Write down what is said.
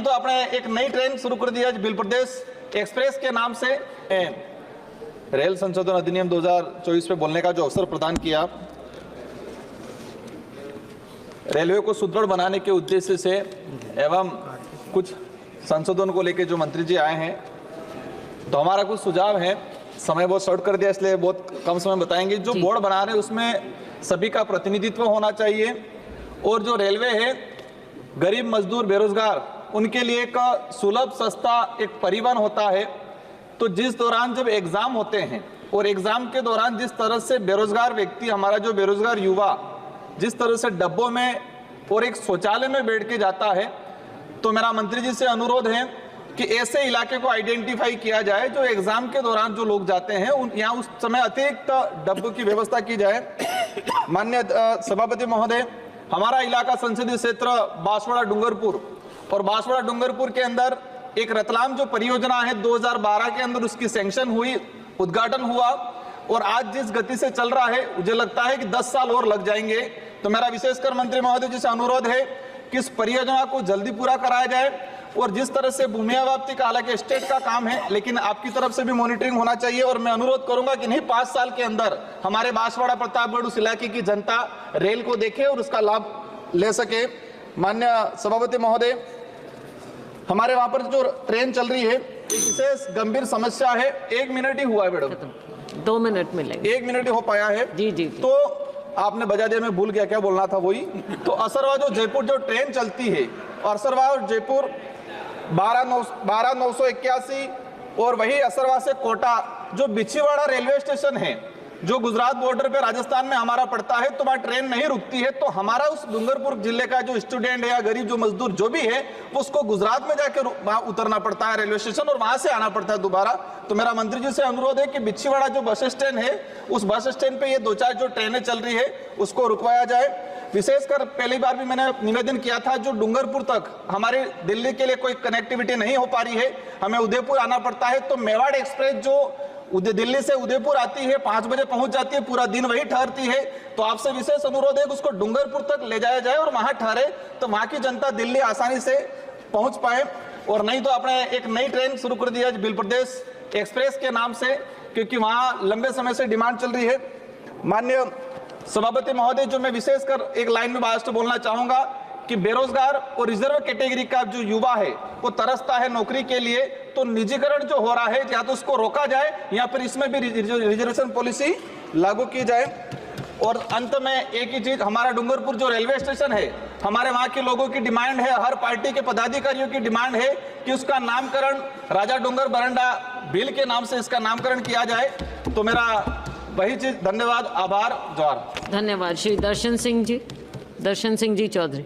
तो आपने एक नई ट्रेन शुरू कर दी है बिल प्रदेश एक्सप्रेस के नाम से। रेल संशोधन अधिनियम 2024 पे बोलने का जो अवसर प्रदान किया, रेलवे को सुदृढ़ बनाने के उद्देश्य से एवं कुछ संशोधन को लेकर जो मंत्री जी आए हैं, तो हमारा कुछ सुझाव है। समय बहुत शॉर्ट कर दिया इसलिए बहुत कम समय बताएंगे। जो बोर्ड बना रहे हैं उसमें सभी का प्रतिनिधित्व होना चाहिए, और जो रेलवे है गरीब मजदूर बेरोजगार उनके लिए एक सुलभ सस्ता एक परिवहन होता है। तो जिस दौरान जब एग्जाम होते हैं और एग्जाम के दौरान जिस तरह से बेरोजगार व्यक्ति, हमारा जो बेरोजगार युवा जिस तरह से डब्बों में और एक शौचालय में बैठ के जाता है, तो मेरा मंत्री जी से अनुरोध है कि ऐसे इलाके को आइडेंटिफाई किया जाए जो एग्जाम के दौरान जो लोग जाते हैं यहाँ उस समय अतिरिक्त डब्बों की व्यवस्था की जाए। माननीय सभापति महोदय, हमारा इलाका संसदीय क्षेत्र बांसवाड़ा डूंगरपुर, और बांसवाड़ा डूंगरपुर के अंदर एक रतलाम जो परियोजना है 2012 के अंदर उसकी सैंक्शन हुई, उद्घाटन हुआ, और आज जिस गति से चल रहा है मुझे लगता है कि 10 साल और लग जाएंगे। तो मेरा विशेषकर मंत्री महोदय जी से अनुरोध है कि इस परियोजना को जल्दी पूरा कराया जाए, और जिस तरह से भूमि अवाप्ति का हालांकि स्टेट का काम है लेकिन आपकी तरफ से भी मॉनिटरिंग होना चाहिए। और मैं अनुरोध करूंगा कि नहीं 5 साल के अंदर हमारे बांसवाड़ा प्रतापगढ़ उस इलाके की जनता रेल को देखे और उसका लाभ ले सके। माननीय सभापति महोदय, हमारे वहां पर जो ट्रेन चल रही है एक विशेष गंभीर समस्या है। 1 मिनट ही हुआ है मैडम, 2 मिनट मिलेंगे। 1 मिनट ही हो पाया है। जी। तो आपने बजा दिया, मैं भूल गया क्या बोलना था वही। तो असरवा जो जयपुर जो ट्रेन चलती है, असरवा और जयपुर 12,981, और वही असरवा से कोटा जो बिछीवाड़ा रेलवे स्टेशन है जो गुजरात बॉर्डर पे राजस्थान में हमारा पड़ता है, तो वहाँ ट्रेन नहीं रुकती है। तो हमारा उस डूंगरपुर जिले का जो स्टूडेंट है या गरीब जो मजदूर जो भी है वो उसको गुजरात में जाकर वहाँ उतरना पड़ता है रेलवे स्टेशन, और वहां से आना पड़ता है दोबारा। तो मेरा मंत्री जी से अनुरोध है कि बिछीवाड़ा जो बस स्टैंड है उस बस स्टैंड पे ये 2-4 जो ट्रेनें चल रही है उसको रुकवाया जाए। विशेषकर पहली बार भी मैंने निवेदन किया था, जो डूंगरपुर तक हमारे दिल्ली के लिए कोई कनेक्टिविटी नहीं हो पा रही है, हमें उदयपुर आना पड़ता है। तो मेवाड़ एक्सप्रेस जो दिल्ली से उदयपुर आती है 5 बजे पहुंच जाती है, पूरा दिन वही ठहरती है। तो आपसे विशेष अनुरोध है कि उसको डूंगरपुर तक ले जाया जाए और वहां ठहरे, तो वहां की जनता दिल्ली आसानी से पहुंच पाए। और नहीं तो आपने एक नई ट्रेन शुरू कर दी है बिल प्रदेश एक्सप्रेस के नाम से, क्योंकि वहां लंबे समय से डिमांड चल रही है। माननीय सभापति महोदय, जो मैं विशेषकर एक लाइन में बात बोलना चाहूंगा कि बेरोजगार और रिजर्व कैटेगरी का जो युवा है वो तरसता है नौकरी के लिए, तो निजीकरण जो हो रहा है या तो उसको रोका जाए या फिर इसमें भी रिजर्वेशन पॉलिसी लागू की जाए। और अंत में एक ही चीज, हमारा डूंगरपुर जो रेलवे स्टेशन है, हमारे वहां के लोगों की डिमांड है, हर पार्टी के पदाधिकारियों की डिमांड है कि उसका नामकरण राजा डूंगर बरंडा बिल के नाम से इसका नामकरण किया जाए। तो मेरा वही चीज, धन्यवाद, आभार, जोहार। धन्यवाद। श्री दर्शन सिंह जी चौधरी।